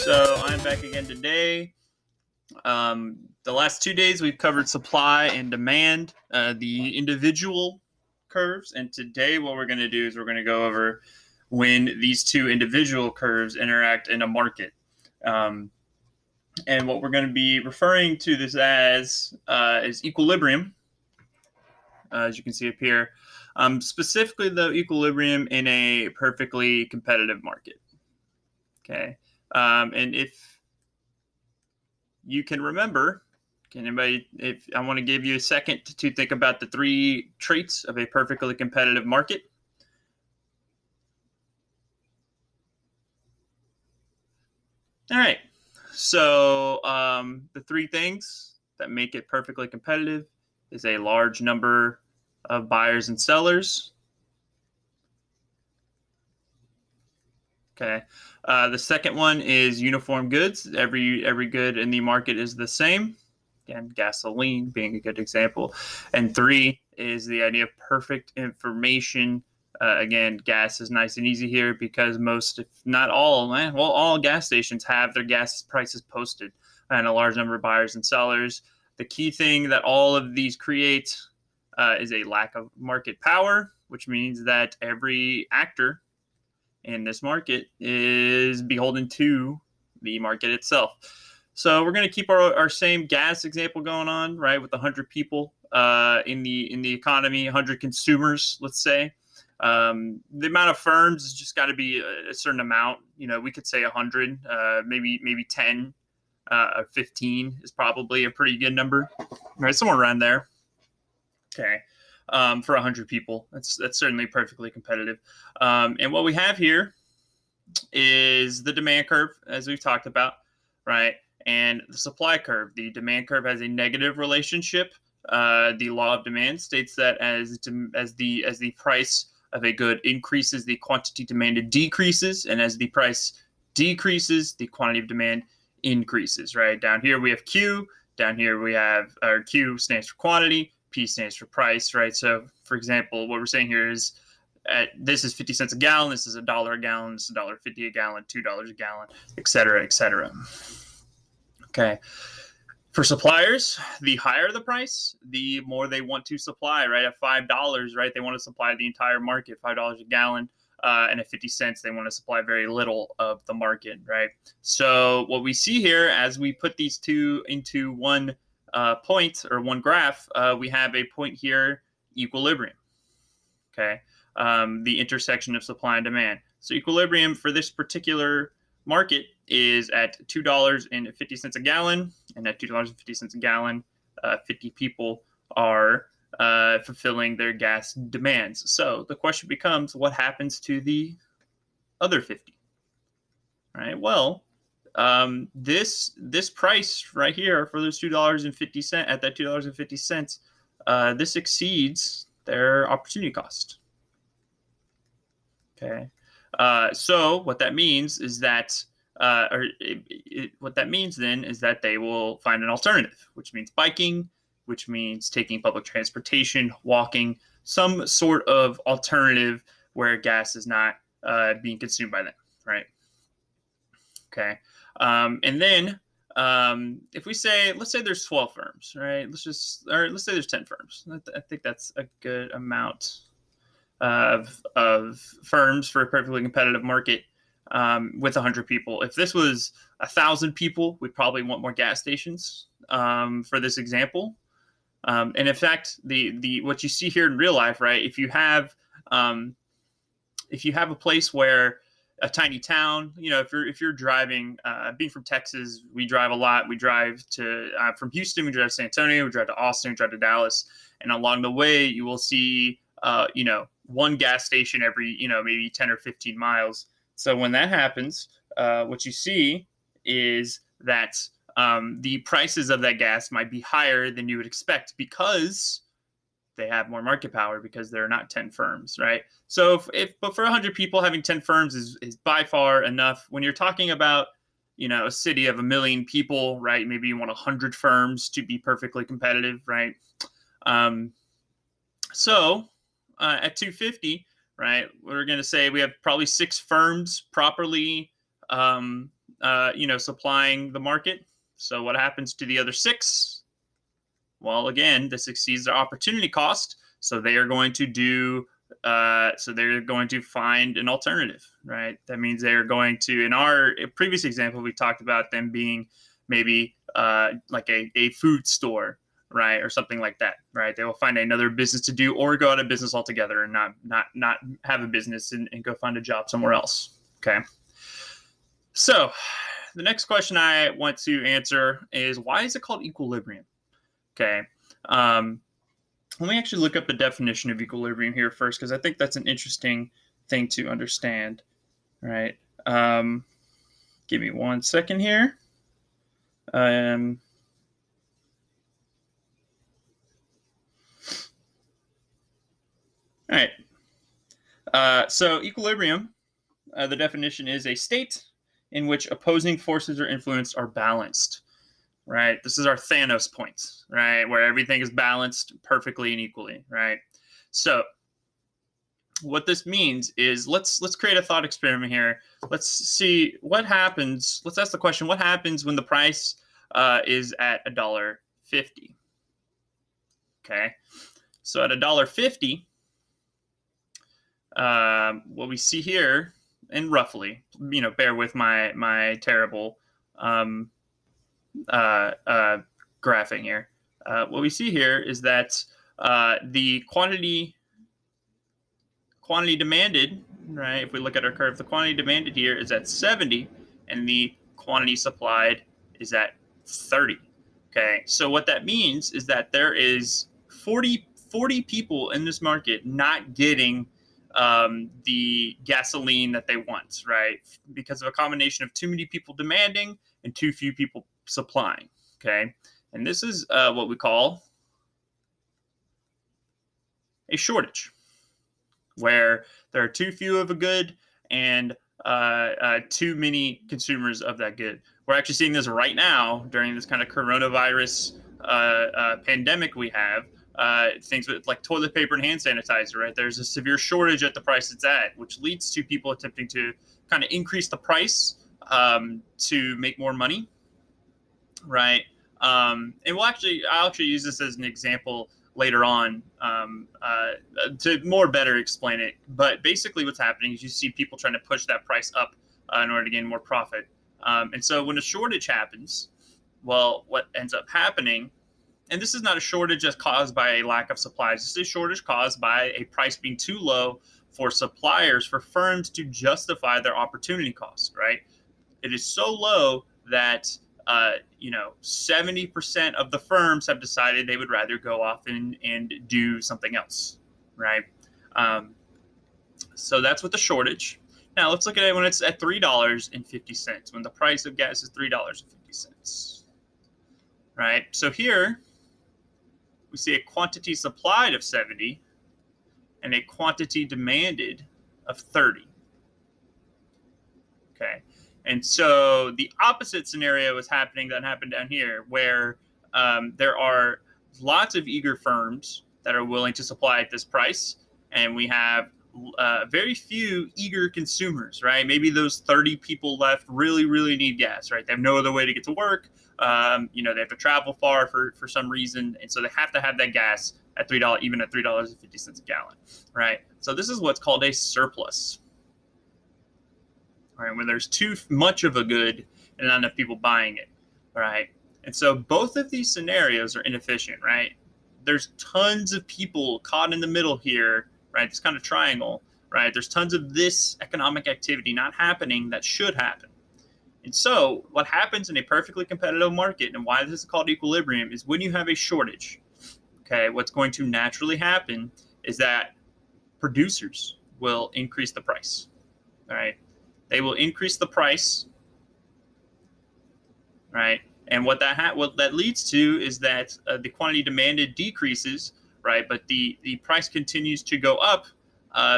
So I'm back again today. The last 2 days we've covered supply and demand, the individual curves, and today what we're going to do is we're going to go over when these two individual curves interact in a market. And what we're going to be referring to this as is equilibrium, as you can see up here. Specifically, though, equilibrium in a perfectly competitive market. Okay, and if you can remember, can anybody, if I want to give you a second to think about the three traits of a perfectly competitive market. All right. So the three things that make it perfectly competitive is a large number of buyers and sellers. Okay. The second one is uniform goods. Every good in the market is the same. Again, gasoline being a good example. And three is the idea of perfect information. Again, gas is nice and easy here because most, if not all, all gas stations have their gas prices posted and a large number of buyers and sellers. The key thing that all of these create is a lack of market power, which means that every actor in this market is beholden to the market itself. So we're going to keep our same gas example going on, right, with 100 people in the economy, 100 consumers, let's say. The amount of firms has just got to be a certain amount. You know, we could say 100, maybe 10 or 15 is probably a pretty good number, right? Somewhere around there. Okay. For 100 people, that's certainly perfectly competitive. And what we have here is the demand curve, as we've talked about, right? And the supply curve. The demand curve has a negative relationship. The law of demand states that as the price of a good increases, the quantity demanded decreases, and as the price decreases, the quantity of demand increases. Right down here we have Q. Down here we have our Q stands for quantity. P stands for price. Right. So, for example, what we're saying here is this is 50 cents a gallon. This is $1 a gallon. This is $1.50 a gallon. $2 a gallon, et cetera, et cetera. Okay. For suppliers, the higher the price, the more they want to supply, right? At $5, right, they want to supply the entire market, $5 a gallon, and at 50 cents, they want to supply very little of the market, right? So what we see here, as we put these two into one point or one graph, we have a point here, equilibrium, okay? The intersection of supply and demand. So equilibrium for this particular market is at $2.50 a gallon, and at $2.50 a gallon, 50 people are fulfilling their gas demands. So the question becomes, what happens to the other 50? All right. Well, this price right here for those $2.50 at that $2.50, this exceeds their opportunity cost. Okay. So what that means is that, what that means then is that they will find an alternative, which means biking, which means taking public transportation, walking, some sort of alternative where gas is not being consumed by them, right? Okay. And then if we say, let's say there's 12 firms, right? Let's say there's 10 firms. I think that's a good amount of firms for a perfectly competitive market with 100 people. If this was 1,000 people, we'd probably want more gas stations for this example. And in fact, the what you see here in real life, right? If you have a place where a tiny town, you know, if you're driving, being from Texas, we drive a lot. We drive to from Houston, we drive to San Antonio, we drive to Austin, we drive to Dallas, and along the way, you will see, one gas station every, maybe 10 or 15 miles. So when that happens, what you see is that the prices of that gas might be higher than you would expect because they have more market power because there are not 10 firms, right? So but for 100 people, having 10 firms is by far enough. When you're talking about, a city of 1 million people, right? Maybe you want 100 firms to be perfectly competitive, right? So at 250, right, we're going to say we have probably 6 firms properly supplying the market. So what happens to the other 6? Well, again, this exceeds their opportunity cost, so they are going to do. So they're going to find an alternative, right? That means they are going to. In our previous example, we talked about them being maybe like a food store, right, or something like that, right? They will find another business to do, or go out of business altogether and not have a business and go find a job somewhere else. Okay. So the next question I want to answer is, why is it called equilibrium? Okay. Let me actually look up the definition of equilibrium here first, because I think that's an interesting thing to understand. Right. Give me 1 second here. All right. So equilibrium, the definition is a state in which opposing forces or influence are balanced. Right. This is our Thanos point, right, where everything is balanced perfectly and equally. Right. So what this means is, let's create a thought experiment here. Let's see what happens. Let's ask the question: what happens when the price is at $1.50? Okay. So at $1.50. What we see here, and roughly, bear with my terrible graphing here. What we see here is that the quantity demanded, right? If we look at our curve, the quantity demanded here is at 70, and the quantity supplied is at 30. Okay, so what that means is that there is 40 people in this market not getting the gasoline that they want, right? Because of a combination of too many people demanding and too few people supplying. Okay, and this is what we call a shortage, where there are too few of a good and too many consumers of that good. We're actually seeing this right now during this kind of coronavirus pandemic we have. Things with like toilet paper and hand sanitizer, right? There's a severe shortage at the price it's at, which leads to people attempting to kind of increase the price to make more money, right? And I'll actually use this as an example later on to better explain it. But basically what's happening is you see people trying to push that price up in order to gain more profit. And so when a shortage happens, well, what ends up happening, and this is not a shortage that's caused by a lack of supplies. This is a shortage caused by a price being too low for suppliers, for firms to justify their opportunity cost, right? It is so low that 70% of the firms have decided they would rather go off and do something else, right? So that's with the shortage. Now let's look at it when it's at $3.50, when the price of gas is $3.50, right? So here we see a quantity supplied of 70 and a quantity demanded of 30. Okay. And so the opposite scenario is happening that happened down here, where there are lots of eager firms that are willing to supply at this price, and we have very few eager consumers, right? Maybe those 30 people left really, really need gas, right? They have no other way to get to work. They have to travel far for some reason, and so they have to have that gas at $3, even at $3.50 a gallon, right? So this is what's called a surplus. Right, when there's too much of a good and not enough people buying it, right? And so both of these scenarios are inefficient, right? There's tons of people caught in the middle here, right? This kind of triangle, right? There's tons of this economic activity not happening that should happen. And so what happens in a perfectly competitive market, and why this is called equilibrium, is when you have a shortage, okay, what's going to naturally happen is that producers will increase the price, all right? They will increase the price, right? And what that leads to is that the quantity demanded decreases, right? But the price continues to go up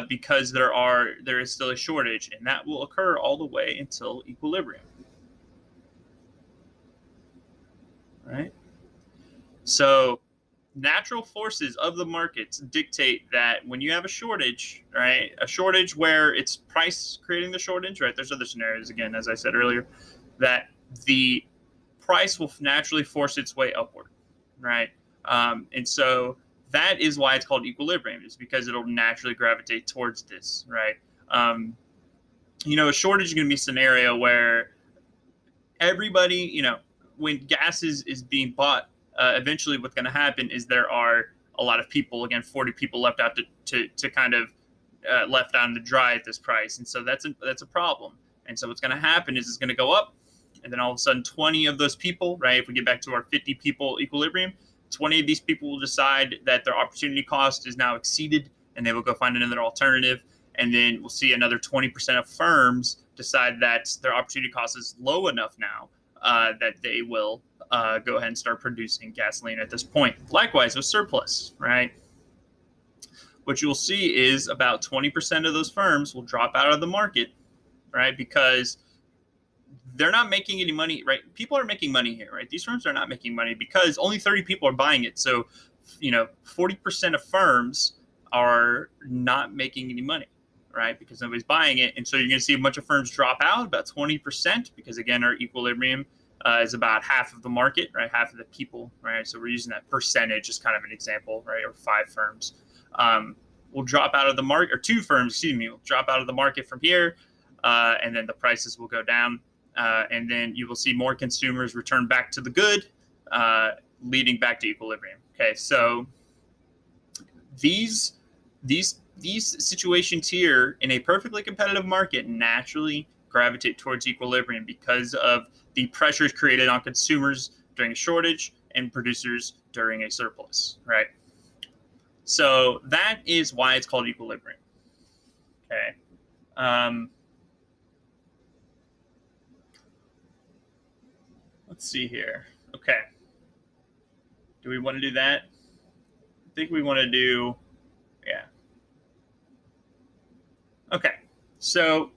because there is still a shortage, and that will occur all the way until equilibrium, right? So natural forces of the markets dictate that when you have a shortage, right, a shortage where it's price creating the shortage, right, there's other scenarios, again, as I said earlier, that the price will naturally force its way upward, right? And so that is why it's called equilibrium, is because it'll naturally gravitate towards this, right? A shortage is going to be a scenario where everybody, when gas is being bought, eventually what's going to happen is there are a lot of people, again, 40 people left out to kind of left out to dry at this price. And so that's a problem. And so what's going to happen is it's going to go up, and then all of a sudden 20 of those people, right, if we get back to our 50 people equilibrium, 20 of these people will decide that their opportunity cost is now exceeded, and they will go find another alternative. And then we'll see another 20% of firms decide that their opportunity cost is low enough now that they will go ahead and start producing gasoline at this point. Likewise with surplus, right? What you will see is about 20% of those firms will drop out of the market, right? Because they're not making any money, right? People are making money here, right? These firms are not making money because only 30 people are buying it. So, 40% of firms are not making any money, right? Because nobody's buying it. And so you're going to see a bunch of firms drop out, about 20%, because again, our equilibrium is about half of the market, right? Half of the people, right? So we're using that percentage as kind of an example, right? Or 5 firms will drop out of the market, or 2 firms, will drop out of the market from here. And then the prices will go down. And then you will see more consumers return back to the good, leading back to equilibrium. Okay, so these situations here in a perfectly competitive market naturally gravitate towards equilibrium because of the pressures created on consumers during a shortage and producers during a surplus, right? So that is why it's called equilibrium. Okay. Let's see here. Okay. Do we want to do that? I think we want to do, yeah. Okay. So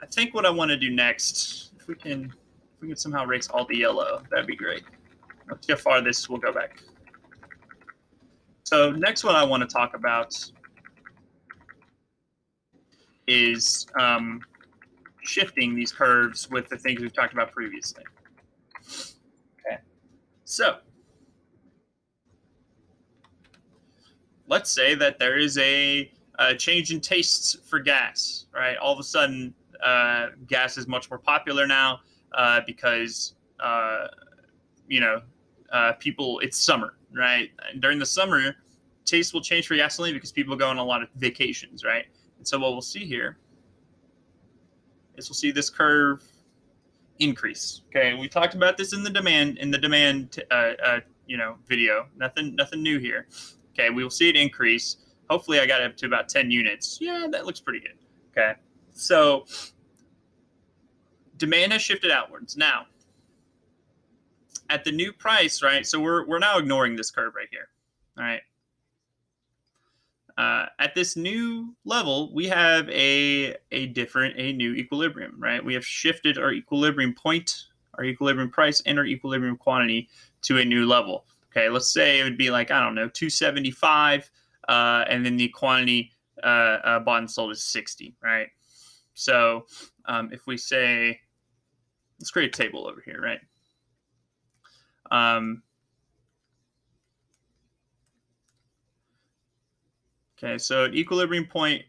I think what I want to do next, if we can somehow erase all the yellow, that'd be great. Let's see how far this will go back. So next one I want to talk about is shifting these curves with the things we've talked about previously. Okay, so let's say that there is a change in tastes for gas, right? All of a sudden, gas is much more popular now because, people, it's summer, right? And during the summer, taste will change for gasoline because people go on a lot of vacations, right? And so what we'll see here is we'll see this curve increase. Okay, we talked about this in the demand video. Nothing new here. Okay, we will see it increase. Hopefully, I got it up to about 10 units. Yeah, that looks pretty good. Okay, so demand has shifted outwards now. At the new price, right? So we're now ignoring this curve right here. All right. At this new level, we have a new equilibrium, right? We have shifted our equilibrium point, our equilibrium price, and our equilibrium quantity to a new level. Okay, let's say it would be like, I don't know, 275, and then the quantity bought and sold is 60, right? So if we say, let's create a table over here, right? Okay, so at equilibrium point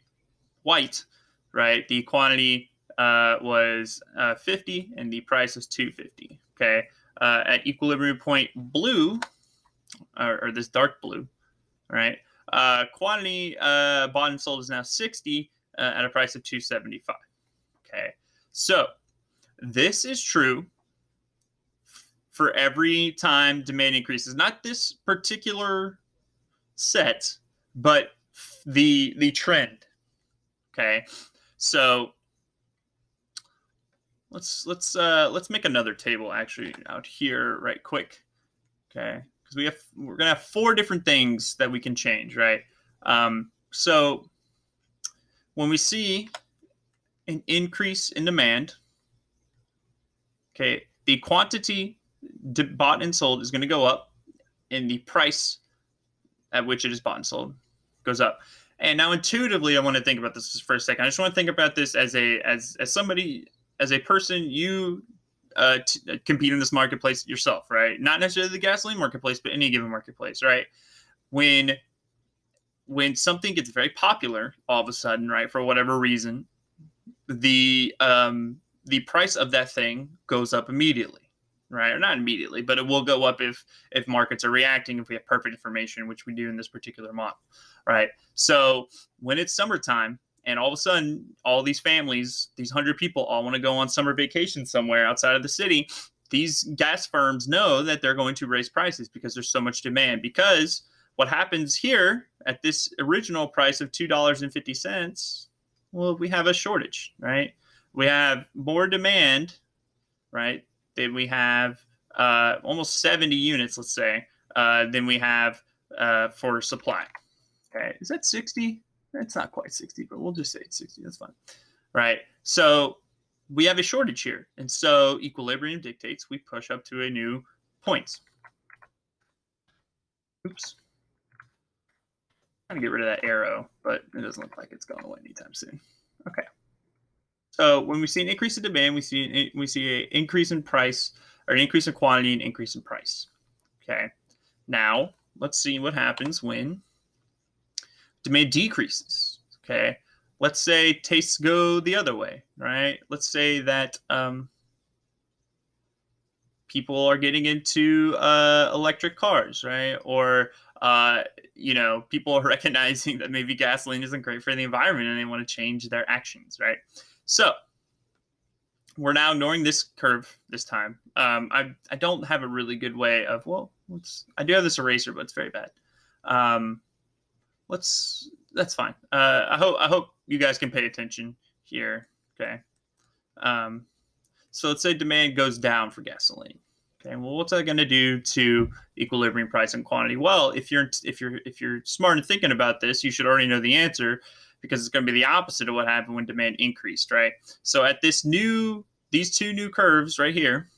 white, right, the quantity was 50 and the price was 250. Okay, at equilibrium point blue, or this dark blue, right, quantity bought and sold is now 60 at a price of 275. Okay, so this is true for every time demand increases. Not this particular set, but the trend. Okay, so let's make another table actually out here right quick. Okay, because we're gonna have 4 different things that we can change, right? So when we see an increase in demand, okay, the quantity bought and sold is going to go up, and the price at which it is bought and sold goes up. And now intuitively, I want to think about this for a second. I just want to think about this as somebody as a person, you compete in this marketplace yourself, right? Not necessarily the gasoline marketplace, but any given marketplace, right? When something gets very popular all of a sudden, right, for whatever reason, the price of that thing goes up immediately, right? Or not immediately, but it will go up if markets are reacting, if we have perfect information, which we do in this particular model, right? So when it's summertime and all of a sudden all these families, these 100 people all want to go on summer vacation somewhere outside of the city, these gas firms know that they're going to raise prices because there's so much demand. Because what happens here at this original price of $2.50, well, we have a shortage, right? We have more demand, right, than we have almost 70 units, let's say, than we have for supply. Okay, is that 60? That's not quite 60, but we'll just say it's 60. That's fine, right? So we have a shortage here, and so equilibrium dictates we push up to a new point. Oops. I'm gonna get rid of that arrow, but it doesn't look like it's going away anytime soon. Okay. So when we see an increase in demand, we see an increase in price, or an increase in quantity and increase in price. Okay. Now let's see what happens when demand decreases. Okay. Let's say tastes go the other way, right? Let's say that people are getting into electric cars, right? Or people are recognizing that maybe gasoline isn't great for the environment and they want to change their actions, right? So we're now ignoring this curve this time. I don't have a really good way of, I do have this eraser, but it's very bad. That's fine. I hope you guys can pay attention here. Okay. So let's say demand goes down for gasoline. Okay. Well, what's that going to do to equilibrium price and quantity? Well, if you're smart and thinking about this, you should already know the answer, because it's going to be the opposite of what happened when demand increased, right? So at these two new curves right here,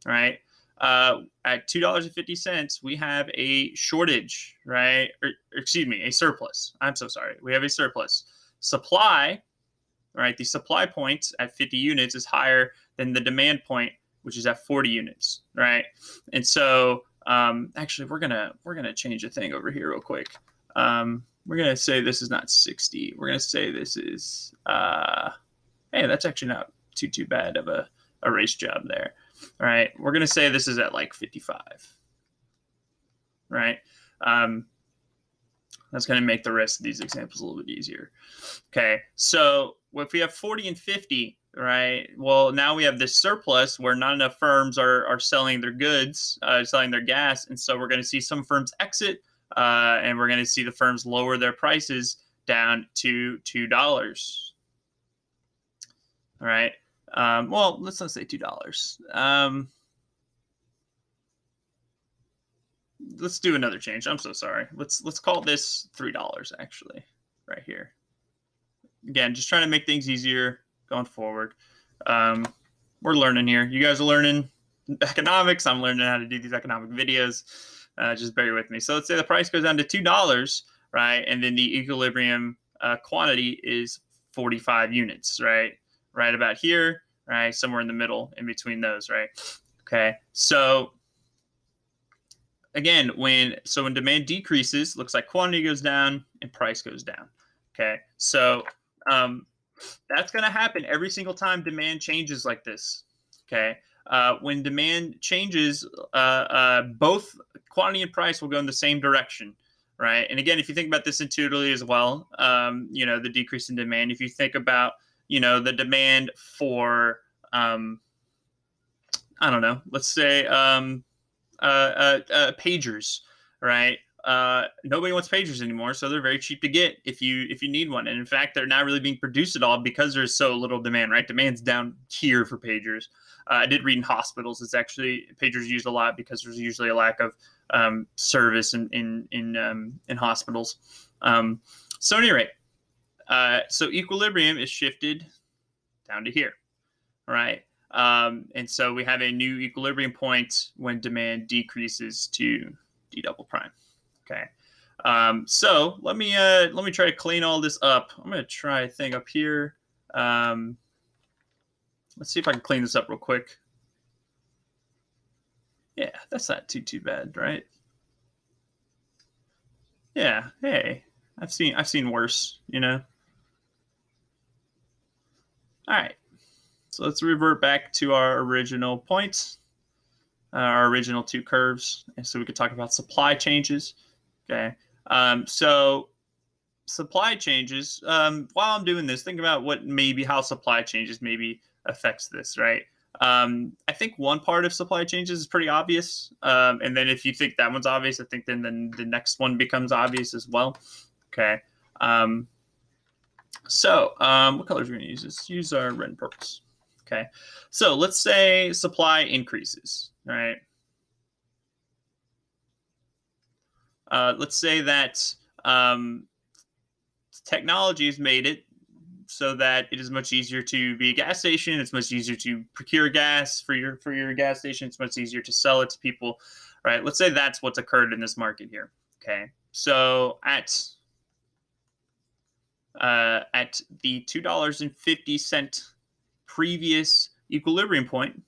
right, at $2.50, we have a shortage, right? Or excuse me, a surplus. I'm so sorry. We have a surplus. Supply, right? The supply point at 50 units is higher than the demand point, which is at 40 units, right? And so actually, we're gonna change a thing over here real quick. We're going to say this is not 60. We're going to say this is, hey, that's actually not too bad of a race job there. All right. We're going to say this is at like 55. Right. That's going to make the rest of these examples a little bit easier. Okay. So if we have 40 and 50, right, well, now we have this surplus where not enough firms are selling their goods, selling their gas. And so we're going to see some firms exit. And we're going to see the firms lower their prices down to $2. All right. Well, let's not say $2. Let's do another change. I'm so sorry. Let's call this $3 actually, right here. Again, just trying to make things easier going forward. We're learning here. You guys are learning economics. I'm learning how to do these economic videos. Just bear with me. So let's say the price goes down to $2, right? And then the equilibrium quantity is 45 units, right? Right about here, right? Somewhere in the middle in between those, right? Okay. So again, when demand decreases, looks like quantity goes down and price goes down. Okay. So that's going to happen every single time demand changes like this. Okay. When demand changes, both quantity and price will go in the same direction, right? And again, if you think about this intuitively as well, the decrease in demand, if you think about, the demand for, I don't know, let's say pagers, right? Nobody wants pagers anymore, so they're very cheap to get if you need one. And in fact, they're not really being produced at all because there's so little demand, right? Demand's down here for pagers. I did read in hospitals, it's actually pagers used a lot because there's usually a lack of service in hospitals. So at any rate, so equilibrium is shifted down to here, right? And so we have a new equilibrium point when demand decreases to d double prime. Okay. So let me try to clean all this up. I'm going to try a thing up here. Let's see if I can clean this up real quick. Yeah, that's not too bad, right? Yeah, hey, I've seen worse, you know. All right, so let's revert back to our original points, our original two curves, and so we could talk about supply changes. Okay, so supply changes. While I'm doing this, think about how supply changes maybe affects this, right? I think one part of supply changes is pretty obvious, and then if you think that one's obvious, I think then the next one becomes obvious as well. Okay. What colors are we going to use? Let's use our red and purples. Okay. So let's say supply increases, right? Let's say that technology has made it so that it is much easier to be a gas station. It's much easier to procure gas for your gas station. It's much easier to sell it to people, right? Let's say that's what's occurred in this market here. Okay. So at the $2.50 previous equilibrium point,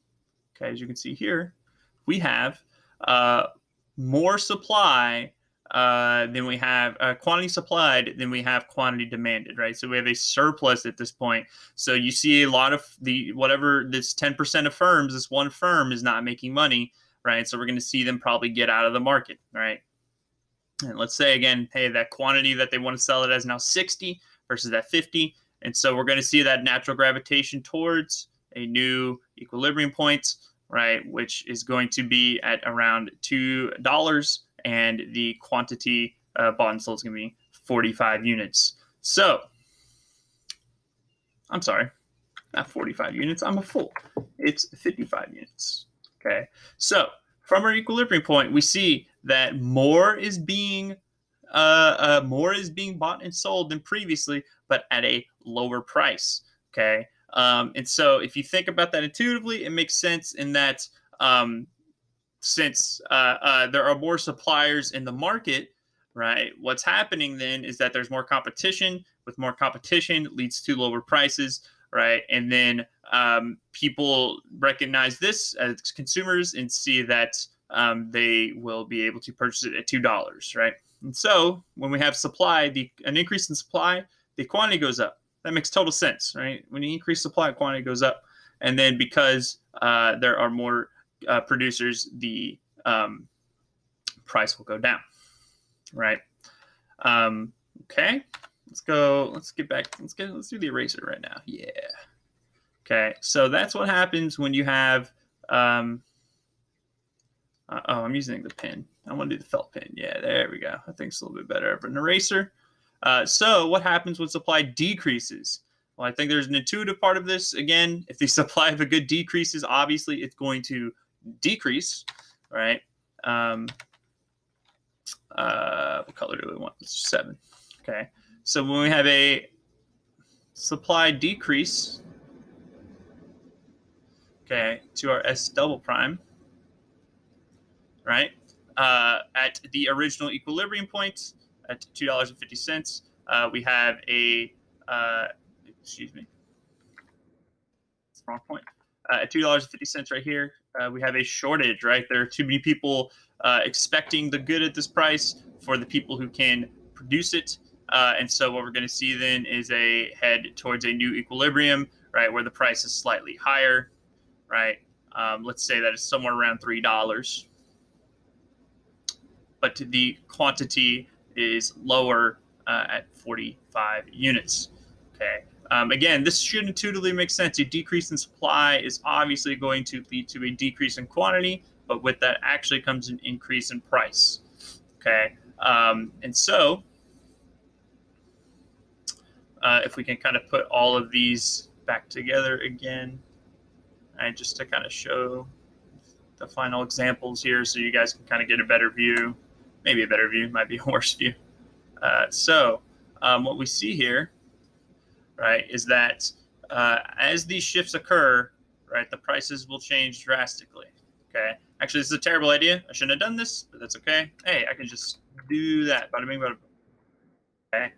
okay, as you can see here, we have more supply than we have quantity supplied than we have quantity demanded, right? So we have a surplus at this point. So you see a lot of whatever this 10% of firms, this one firm is not making money, right? So we're going to see them probably get out of the market, right? And let's say again, hey, that quantity that they want to sell it as now 60 versus that 50. And so we're going to see that natural gravitation towards a new equilibrium point, right, which is going to be at around $2, and the quantity bought and sold is going to be 45 units. So, I'm sorry, not 45 units. I'm a fool. It's 55 units. Okay. So, from our equilibrium point, we see that more is being bought and sold than previously, but at a lower price. Okay. And so if you think about that intuitively, it makes sense in that since there are more suppliers in the market, right, what's happening then is that there's more competition. With more competition leads to lower prices, right? And then people recognize this as consumers and see that they will be able to purchase it at $2, right? And so when we have supply, an increase in supply, the quantity goes up. That makes total sense, right? When you increase supply, quantity goes up. And then because there are more producers, the price will go down, right? Okay, let's get back. Let's do the eraser right now. Yeah. Okay, so that's what happens when you have. I'm using the pen. I want to do the felt pen. Yeah, there we go. I think it's a little bit better of an eraser. So what happens when supply decreases? Well, I think there's an intuitive part of this. Again, if the supply of a good decreases, obviously it's going to decrease, right? What color do we want? It's 7. Okay. So when we have a supply decrease, okay, to our S double prime, right, at the original equilibrium point at $2.50, we have a, excuse me, that's the wrong point. At $2.50 right here, we have a shortage, right? There are too many people expecting the good at this price for the people who can produce it. And so what we're going to see then is a head towards a new equilibrium, right, where the price is slightly higher, right? Let's say that it's somewhere around $3. But the quantity is lower at 45 units. Okay. Again, this should intuitively make sense. A decrease in supply is obviously going to lead to a decrease in quantity, but with that actually comes an increase in price. Okay. And so if we can kind of put all of these back together again, right, just to kind of show the final examples here so you guys can kind of get a better view. Maybe a better view, might be a worse view. What we see here, right, is that as these shifts occur, right, the prices will change drastically. Okay. Actually, this is a terrible idea. I shouldn't have done this, but that's okay. Hey, I can just do that. Bada bing, bada boom. Okay.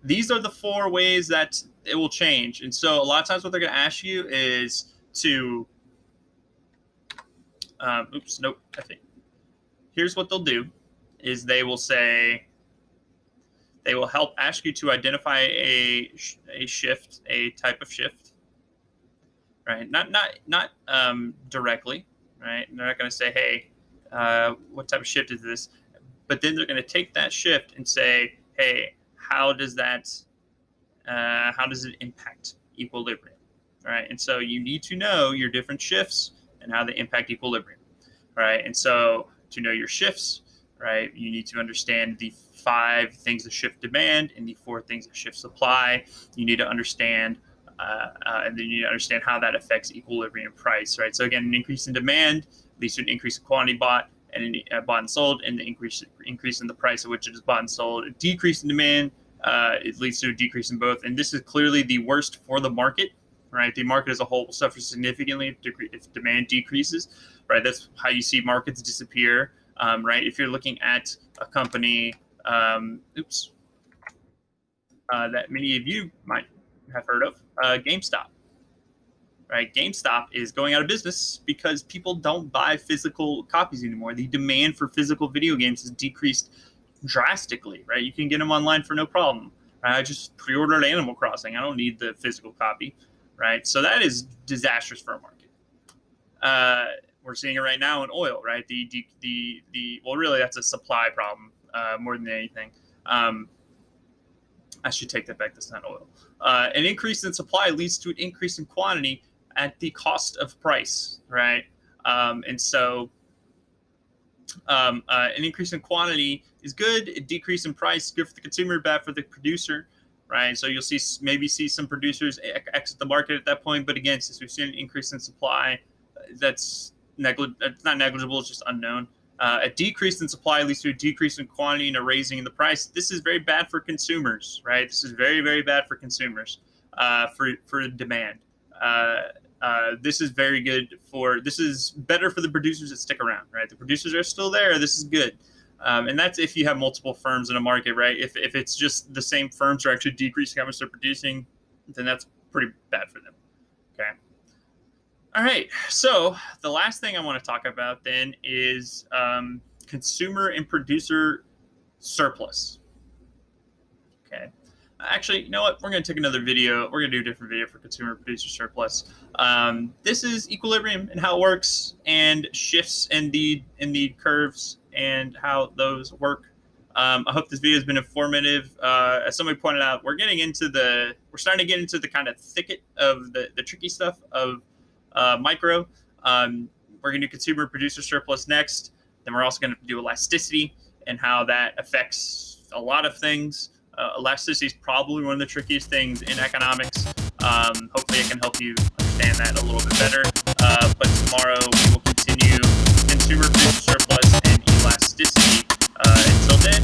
these are the 4 ways that it will change. And so a lot of times what they're going to ask you is to, oops, nope, I think. Here's what they'll do is they will say, they will help ask you to identify a shift, a type of shift, right? Not directly, right? They're not going to say, hey, what type of shift is this? But then they're going to take that shift and say, hey, how does it impact equilibrium, right? And so you need to know your different shifts and how they impact equilibrium, right? And so to know your shifts, right, you need to understand the 5 things that shift demand and the 4 things that shift supply. You need to understand, and then you need to understand how that affects equilibrium price, right? So again, an increase in demand leads to an increase in quantity bought and sold, and the increase in the price at which it is bought and sold. A decrease in demand, it leads to a decrease in both, and this is clearly the worst for the market, right? The market as a whole will suffer significantly if demand decreases, right? That's how you see markets disappear, right? If you're looking at a company, that many of you might have heard of, GameStop, right? GameStop is going out of business because people don't buy physical copies anymore. The demand for physical video games has decreased drastically, right? You can get them online for no problem. I just pre-ordered Animal Crossing. I don't need the physical copy, right? So that is disastrous for a market. We're seeing it right now in oil, right? Well, really, that's a supply problem more than anything. I should take that back. That's not oil. An increase in supply leads to an increase in quantity at the cost of price, right? And so an increase in quantity is good. A decrease in price is good for the consumer, bad for the producer, right? So you'll maybe see some producers exit the market at that point. But again, since we've seen an increase in supply, that's not negligible. It's just unknown. A decrease in supply leads to a decrease in quantity and a raising in the price. This is very bad for consumers, right? This is very, very bad for consumers, for demand. This is very good this is better for the producers that stick around, right? The producers are still there. This is good. And that's if you have multiple firms in a market, right? If it's just the same firms are actually decreasing how much they're producing, then that's pretty bad for them. Okay. All right. So the last thing I want to talk about then is consumer and producer surplus. Okay. Actually, you know what? We're going to take another video. We're going to do a different video for consumer producer surplus. This is equilibrium and how it works, and shifts in the curves and how those work. I hope this video has been informative. As somebody pointed out, we're starting to get into the kind of thicket of the tricky stuff of micro. We're going to do consumer producer surplus next. Then we're also going to do elasticity and how that affects a lot of things. Elasticity is probably one of the trickiest things in economics. Hopefully I can help you understand that a little bit better. But tomorrow we will continue consumer producer surplus and elasticity. Until then,